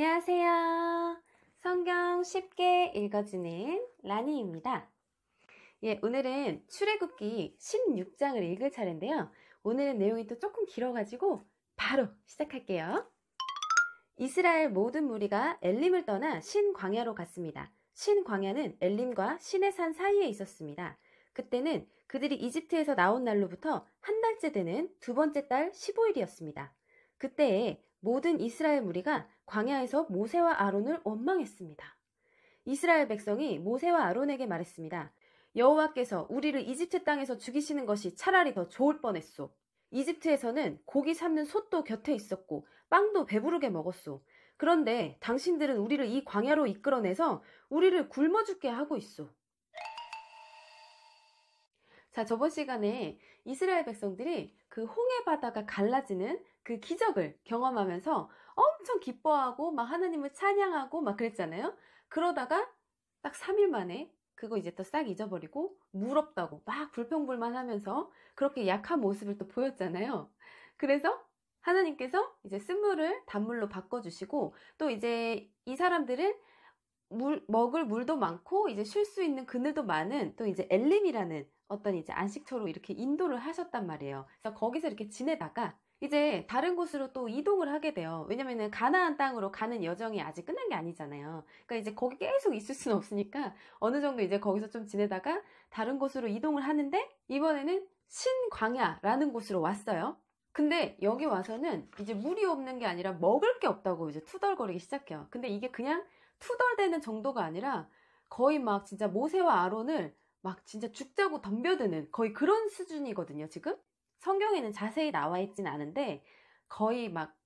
안녕하세요. 성경 쉽게 읽어주는 라니입니다. 오늘은 출애굽기 16장을 읽을 차례인데요. 오늘은 내용이 또 조금 길어가지고 바로 시작할게요. 이스라엘 모든 무리가 엘림을 떠나 신광야로 갔습니다. 신광야는 엘림과 시내산 사이에 있었습니다. 그때는 그들이 이집트에서 나온 날로부터 한 달째 되는 두 번째 달 15일이었습니다. 그때에 모든 이스라엘 무리가 광야에서 모세와 아론을 원망했습니다. 이스라엘 백성이 모세와 아론에게 말했습니다. 여호와께서 우리를 이집트 땅에서 죽이시는 것이 차라리 더 좋을 뻔했소. 이집트에서는 고기 삶는 솥도 곁에 있었고 빵도 배부르게 먹었소. 그런데 당신들은 우리를 이 광야로 이끌어내서 우리를 굶어 죽게 하고 있소. 자, 저번 시간에 이스라엘 백성들이 그 홍해 바다가 갈라지는 그 기적을 경험하면서 엄청 기뻐하고 막 하나님을 찬양하고 막 그랬잖아요. 그러다가 딱 3일 만에 그거 이제 또 싹 잊어버리고 물 없다고 막 불평불만하면서 그렇게 약한 모습을 또 보였잖아요. 그래서 하나님께서 이제 쓴물을 단물로 바꿔주시고 또 이제 이 사람들은 먹을 물도 많고 이제 쉴 수 있는 그늘도 많은 또 이제 엘림이라는 어떤 이제 안식처로 이렇게 인도를 하셨단 말이에요. 그래서 거기서 이렇게 지내다가 이제 다른 곳으로 또 이동을 하게 돼요. 왜냐면은 가나안 땅으로 가는 여정이 아직 끝난 게 아니잖아요. 그러니까 이제 거기 계속 있을 수는 없으니까 어느 정도 이제 거기서 좀 지내다가 다른 곳으로 이동을 하는데 이번에는 신광야라는 곳으로 왔어요. 근데 여기 와서는 이제 물이 없는 게 아니라 먹을 게 없다고 이제 투덜거리기 시작해요. 근데 이게 그냥 투덜대는 정도가 아니라 거의 막 진짜 모세와 아론을 막 진짜 죽자고 덤벼드는 거의 그런 수준이거든요, 지금. 성경에는 자세히 나와 있진 않은데 거의 막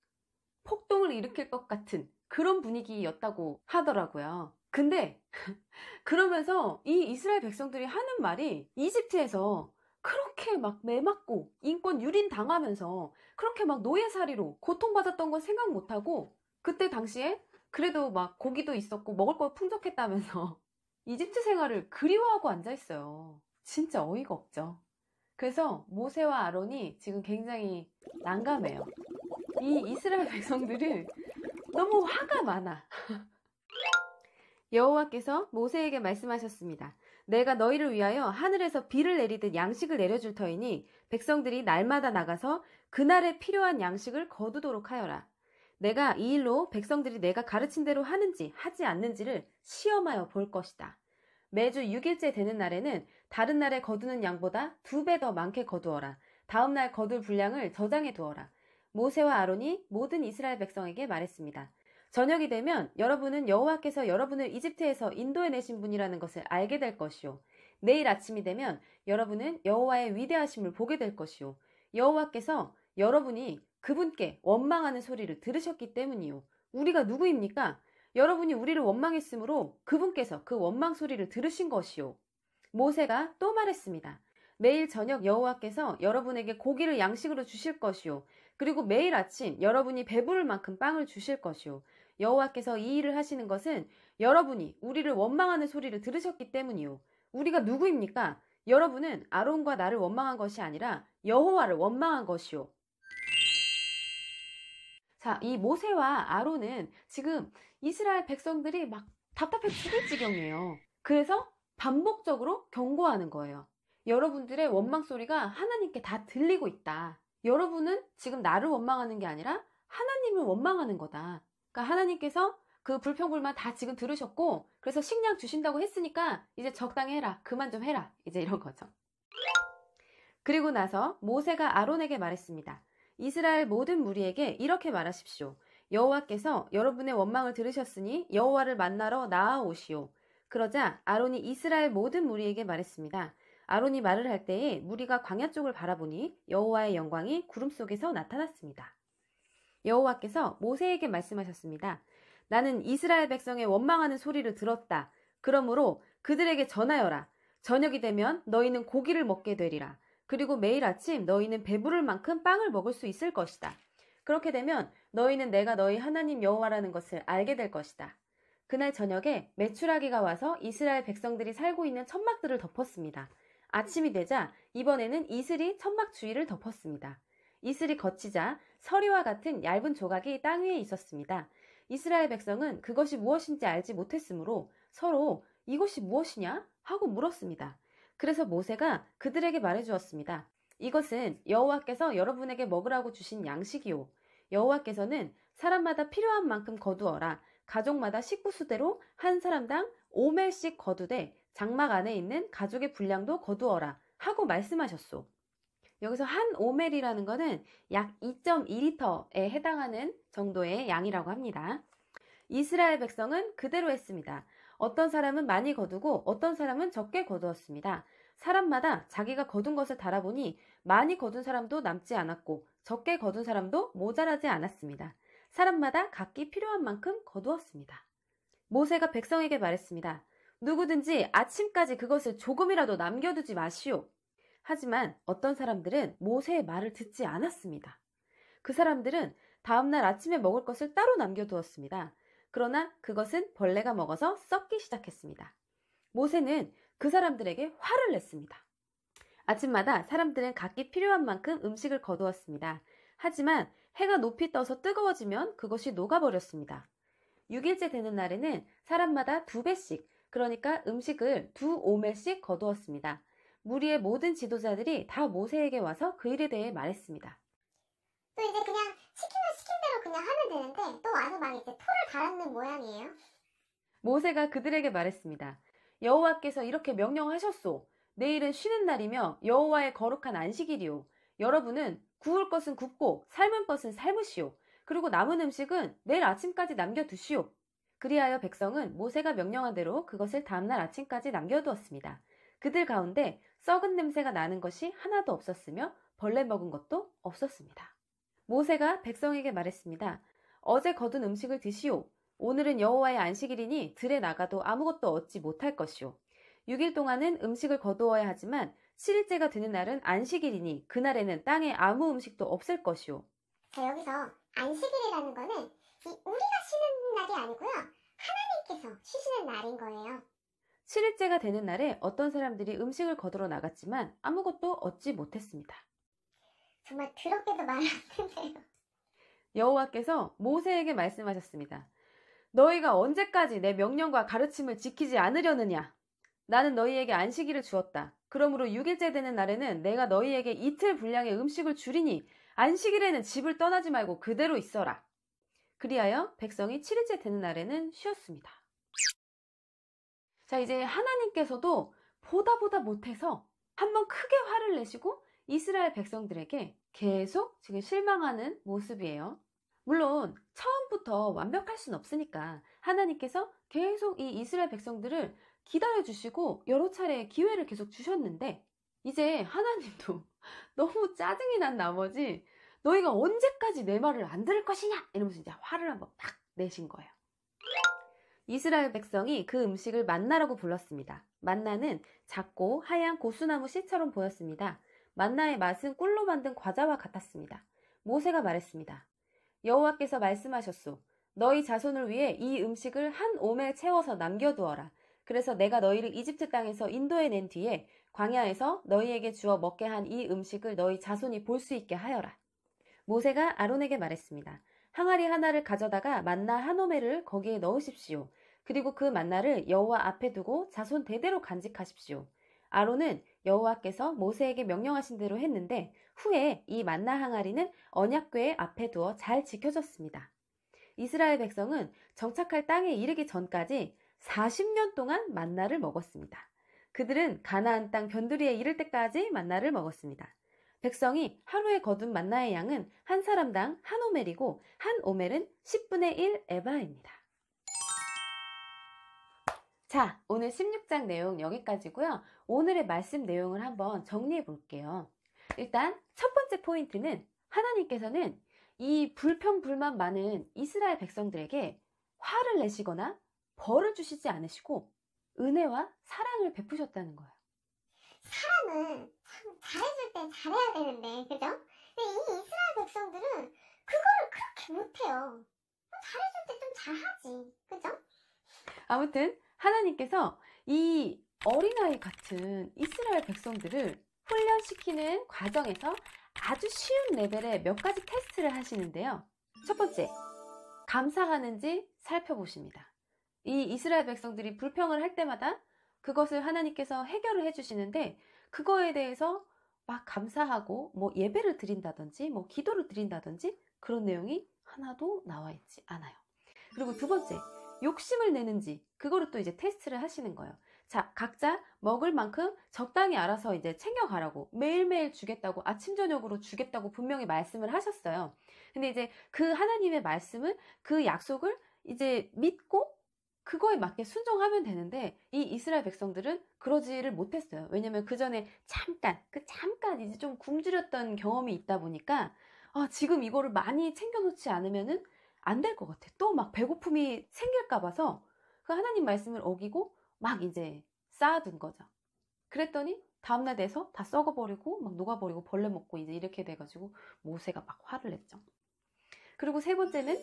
폭동을 일으킬 것 같은 그런 분위기였다고 하더라고요. 근데 그러면서 이 이스라엘 백성들이 하는 말이 이집트에서 그렇게 막 매맞고 인권 유린 당하면서 그렇게 막 노예살이로 고통받았던 건 생각 못하고 그때 당시에 그래도 막 고기도 있었고 먹을 거 풍족했다면서 이집트 생활을 그리워하고 앉아있어요. 진짜 어이가 없죠. 그래서 모세와 아론이 지금 굉장히 난감해요. 이 이스라엘 백성들은 너무 화가 많아. 여호와께서 모세에게 말씀하셨습니다. 내가 너희를 위하여 하늘에서 비를 내리듯 양식을 내려줄 터이니 백성들이 날마다 나가서 그날에 필요한 양식을 거두도록 하여라. 내가 이 일로 백성들이 내가 가르친 대로 하는지 하지 않는지를 시험하여 볼 것이다. 매주 6일째 되는 날에는 다른 날에 거두는 양보다 2배 더 많게 거두어라. 다음 날 거둘 분량을 저장해 두어라. 모세와 아론이 모든 이스라엘 백성에게 말했습니다. 저녁이 되면 여러분은 여호와께서 여러분을 이집트에서 인도해 내신 분이라는 것을 알게 될 것이요. 내일 아침이 되면 여러분은 여호와의 위대하심을 보게 될 것이요. 여호와께서 여러분이 그분께 원망하는 소리를 들으셨기 때문이요. 우리가 누구입니까? 여러분이 우리를 원망했으므로 그분께서 그 원망 소리를 들으신 것이요. 모세가 또 말했습니다. 매일 저녁 여호와께서 여러분에게 고기를 양식으로 주실 것이요. 그리고 매일 아침 여러분이 배부를 만큼 빵을 주실 것이요. 여호와께서 이 일을 하시는 것은 여러분이 우리를 원망하는 소리를 들으셨기 때문이요. 우리가 누구입니까? 여러분은 아론과 나를 원망한 것이 아니라 여호와를 원망한 것이요. 자, 이 모세와 아론은 지금 이스라엘 백성들이 막 답답해 죽을 지경이에요. 그래서 반복적으로 경고하는 거예요. 여러분들의 원망 소리가 하나님께 다 들리고 있다. 여러분은 지금 나를 원망하는 게 아니라 하나님을 원망하는 거다. 그러니까 하나님께서 그 불평불만 다 지금 들으셨고 그래서 식량 주신다고 했으니까 이제 적당히 해라. 그만 좀 해라. 이제 이런 거죠. 그리고 나서 모세가 아론에게 말했습니다. 이스라엘 모든 무리에게 이렇게 말하십시오. 여호와께서 여러분의 원망을 들으셨으니 여호와를 만나러 나아오시오. 그러자 아론이 이스라엘 모든 무리에게 말했습니다. 아론이 말을 할 때에 무리가 광야 쪽을 바라보니 여호와의 영광이 구름 속에서 나타났습니다. 여호와께서 모세에게 말씀하셨습니다. 나는 이스라엘 백성의 원망하는 소리를 들었다. 그러므로 그들에게 전하여라. 저녁이 되면 너희는 고기를 먹게 되리라. 그리고 매일 아침 너희는 배부를 만큼 빵을 먹을 수 있을 것이다. 그렇게 되면 너희는 내가 너희 하나님 여호와라는 것을 알게 될 것이다. 그날 저녁에 메추라기가 와서 이스라엘 백성들이 살고 있는 천막들을 덮었습니다. 아침이 되자 이번에는 이슬이 천막 주위를 덮었습니다. 이슬이 걷히자 서리와 같은 얇은 조각이 땅 위에 있었습니다. 이스라엘 백성은 그것이 무엇인지 알지 못했으므로 서로 이것이 무엇이냐 하고 물었습니다. 그래서 모세가 그들에게 말해주었습니다. 이것은 여호와께서 여러분에게 먹으라고 주신 양식이요. 여호와께서는 사람마다 필요한 만큼 거두어라. 가족마다 식구 수대로 한 사람당 5멜씩 거두되 장막 안에 있는 가족의 분량도 거두어라 하고 말씀하셨소. 여기서 한 오멜이라는 것은 약 2.2리터에 해당하는 정도의 양이라고 합니다. 이스라엘 백성은 그대로 했습니다. 어떤 사람은 많이 거두고 어떤 사람은 적게 거두었습니다. 사람마다 자기가 거둔 것을 달아보니 많이 거둔 사람도 남지 않았고 적게 거둔 사람도 모자라지 않았습니다. 사람마다 각기 필요한 만큼 거두었습니다. 모세가 백성에게 말했습니다. 누구든지 아침까지 그것을 조금이라도 남겨두지 마시오. 하지만 어떤 사람들은 모세의 말을 듣지 않았습니다. 그 사람들은 다음날 아침에 먹을 것을 따로 남겨두었습니다. 그러나 그것은 벌레가 먹어서 썩기 시작했습니다. 모세는 그 사람들에게 화를 냈습니다. 아침마다 사람들은 각기 필요한 만큼 음식을 거두었습니다. 하지만 해가 높이 떠서 뜨거워지면 그것이 녹아버렸습니다. 6일째 되는 날에는 사람마다 2배씩, 그러니까 음식을 2오멜씩 거두었습니다. 무리의 모든 지도자들이 다 모세에게 와서 그 일에 대해 말했습니다. 또 이제 그냥 시키면 시킨 대로 그냥 하면 되는데 또 와서 막 이제 토를 달았는 모양이에요. 모세가 그들에게 말했습니다. 여호와께서 이렇게 명령하셨소. 내일은 쉬는 날이며 여호와의 거룩한 안식일이요. 여러분은 구울 것은 굽고 삶은 것은 삶으시오. 그리고 남은 음식은 내일 아침까지 남겨두시오. 그리하여 백성은 모세가 명령한 대로 그것을 다음날 아침까지 남겨두었습니다. 그들 가운데 썩은 냄새가 나는 것이 하나도 없었으며 벌레 먹은 것도 없었습니다. 모세가 백성에게 말했습니다. 어제 거둔 음식을 드시오. 오늘은 여호와의 안식일이니 들에 나가도 아무것도 얻지 못할 것이오. 6일 동안은 음식을 거두어야 하지만 7일째가 되는 날은 안식일이니 그날에는 땅에 아무 음식도 없을 것이오. 자, 여기서 안식일이라는 거는 우리가 쉬는 날이 아니고요. 하나님께서 쉬시는 날인 거예요. 7일째가 되는 날에 어떤 사람들이 음식을 거두러 나갔지만 아무것도 얻지 못했습니다. 정말 더럽게도 말이 안 되네요. 여호와께서 모세에게 말씀하셨습니다. 너희가 언제까지 내 명령과 가르침을 지키지 않으려느냐? 나는 너희에게 안식일을 주었다. 그러므로 6일째 되는 날에는 내가 너희에게 이틀 분량의 음식을 주리니 안식일에는 집을 떠나지 말고 그대로 있어라. 그리하여 백성이 7일째 되는 날에는 쉬었습니다. 자, 이제 하나님께서도 보다 못해서 한번 크게 화를 내시고 이스라엘 백성들에게 계속 지금 실망하는 모습이에요. 물론 처음부터 완벽할 순 없으니까 하나님께서 계속 이 이스라엘 백성들을 기다려주시고 여러 차례 기회를 계속 주셨는데 이제 하나님도 너무 짜증이 난 나머지 너희가 언제까지 내 말을 안 들을 것이냐 이러면서 이제 화를 한번 팍 내신 거예요. 이스라엘 백성이 그 음식을 만나라고 불렀습니다. 만나는 작고 하얀 고수나무 씨처럼 보였습니다. 만나의 맛은 꿀로 만든 과자와 같았습니다. 모세가 말했습니다. 여호와께서 말씀하셨소. 너희 자손을 위해 이 음식을 한 오멜 채워서 남겨두어라. 그래서 내가 너희를 이집트 땅에서 인도해낸 뒤에 광야에서 너희에게 주어 먹게 한 이 음식을 너희 자손이 볼 수 있게 하여라. 모세가 아론에게 말했습니다. 항아리 하나를 가져다가 만나 한 오멜을 거기에 넣으십시오. 그리고 그 만나를 여호와 앞에 두고 자손 대대로 간직하십시오. 아론은 여호와께서 모세에게 명령하신 대로 했는데 후에 이 만나 항아리는 언약궤의 앞에 두어 잘 지켜졌습니다. 이스라엘 백성은 정착할 땅에 이르기 전까지 40년 동안 만나를 먹었습니다. 그들은 가나안 땅 변두리에 이를 때까지 만나를 먹었습니다. 백성이 하루에 거둔 만나의 양은 한 사람당 한 오멜이고 한 오멜은 10분의 1 에바입니다. 자, 오늘 16장 내용 여기까지고요. 오늘의 말씀 내용을 한번 정리해 볼게요. 일단 첫 번째 포인트는 하나님께서는 이 불평불만 많은 이스라엘 백성들에게 화를 내시거나 벌을 주시지 않으시고 은혜와 사랑을 베푸셨다는 거예요. 사람은 참 잘해줄 땐 잘해야 되는데, 그죠? 근데 이 이스라엘 백성들은 그거를 그렇게 못해요. 잘해줄 때 좀 잘하지, 그죠? 아무튼 하나님께서 이 어린아이 같은 이스라엘 백성들을 훈련시키는 과정에서 아주 쉬운 레벨의 몇 가지 테스트를 하시는데요. 첫 번째, 감사하는지 살펴보십니다. 이 이스라엘 백성들이 불평을 할 때마다 그것을 하나님께서 해결을 해주시는데 그거에 대해서 막 감사하고 뭐 예배를 드린다든지 뭐 기도를 드린다든지 그런 내용이 하나도 나와 있지 않아요. 그리고 두 번째, 욕심을 내는지 그거를 또 이제 테스트를 하시는 거예요. 자, 각자 먹을 만큼 적당히 알아서 이제 챙겨가라고 매일매일 주겠다고 아침 저녁으로 주겠다고 분명히 말씀을 하셨어요. 근데 이제 그 하나님의 말씀을 그 약속을 이제 믿고 그거에 맞게 순종하면 되는데 이 이스라엘 백성들은 그러지를 못했어요. 왜냐면 그 전에 잠깐 이제 좀 굶주렸던 경험이 있다 보니까 지금 이거를 많이 챙겨놓지 않으면은 안 될 것 같아. 또 막 배고픔이 생길까 봐서 그 하나님 말씀을 어기고 막 이제 쌓아둔 거죠. 그랬더니 다음날 돼서 다 썩어버리고 막 녹아버리고 벌레 먹고 이제 이렇게 돼가지고 모세가 막 화를 냈죠. 그리고 세 번째는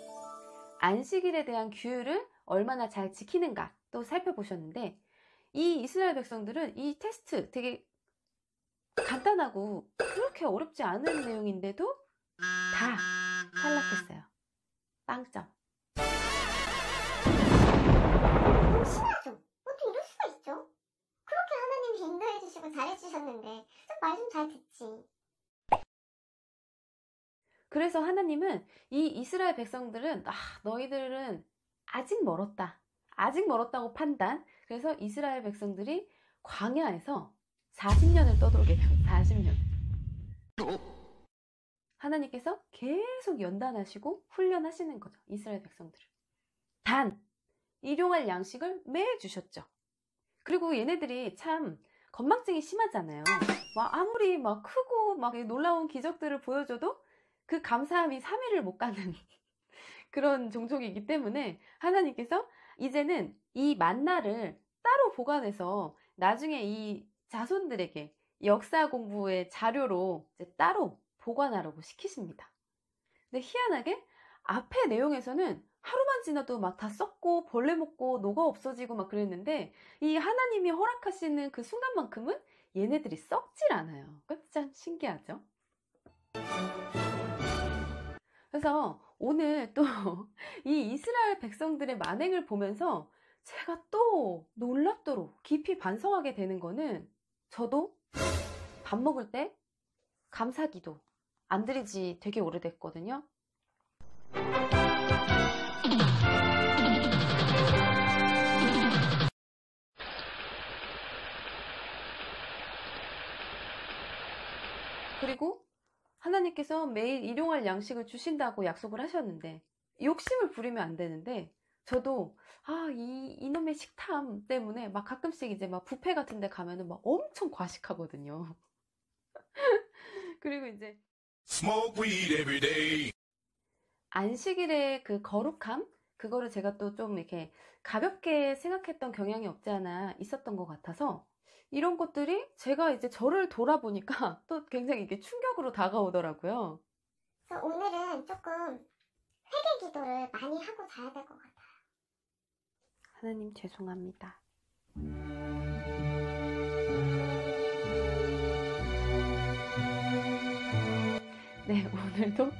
안식일에 대한 규율을 얼마나 잘 지키는가 또 살펴보셨는데 이 이스라엘 백성들은 이 테스트 되게 간단하고 그렇게 어렵지 않은 내용인데도 다 탈락했어요. 빵점. 너무 심하죠? 어떻게 이럴 수가 있죠? 그렇게 하나님이 인도해주시고 잘해주셨는데 좀 말 좀 잘 듣지. 그래서 하나님은 이 이스라엘 백성들은 너희들은 아직 멀었다고 판단. 그래서 이스라엘 백성들이 광야에서 40년을 떠돌게 돼요. 40년. 하나님께서 계속 연단하시고 훈련하시는 거죠. 이스라엘 백성들을. 단 일용할 양식을 매일 주셨죠. 그리고 얘네들이 참 건망증이 심하잖아요. 막 아무리 막 크고 막 놀라운 기적들을 보여줘도 그 감사함이 3일을 못 가는 그런 종족이기 때문에 하나님께서 이제는 이 만나를 따로 보관해서 나중에 이 자손들에게 역사 공부의 자료로 이제 따로 보관하라고 시키십니다. 근데 희한하게 앞에 내용에서는 하루만 지나도 막 다 썩고 벌레 먹고 녹아 없어지고 막 그랬는데 이 하나님이 허락하시는 그 순간만큼은 얘네들이 썩질 않아요. 참 신기하죠? 그래서 오늘 또 이 이스라엘 백성들의 만행을 보면서 제가 또 놀랍도록 깊이 반성하게 되는 거는 저도 밥 먹을 때 감사기도 안 드린 지 되게 오래됐거든요. 그리고 하나님께서 매일 일용할 양식을 주신다고 약속을 하셨는데 욕심을 부리면 안 되는데 저도 이놈의 식탐 때문에 막 가끔씩 이제 막 뷔페 같은 데 가면은 막 엄청 과식하거든요. 그리고 이제 Smoke weed every day. 안식일의 그 거룩함 그거를 제가 또 좀 이렇게 가볍게 생각했던 경향이 없지 않아 있었던 것 같아서 이런 것들이 제가 이제 저를 돌아보니까 또 굉장히 이게 충격으로 다가오더라고요. 그래서 오늘은 조금 회개 기도를 많이 하고 자야 될 것 같아요. 하나님 죄송합니다. 네, 오늘도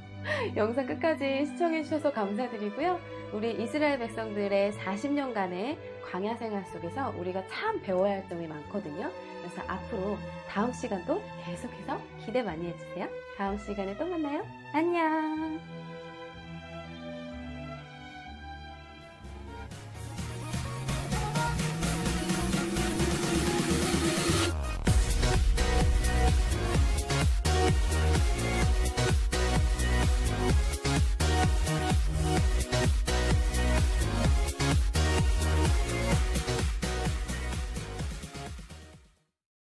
영상 끝까지 시청해주셔서 감사드리고요. 우리 이스라엘 백성들의 40년간의 광야 생활 속에서 우리가 참 배워야 할 점이 많거든요. 그래서 앞으로 다음 시간도 계속해서 기대 많이 해주세요. 다음 시간에 또 만나요. 안녕.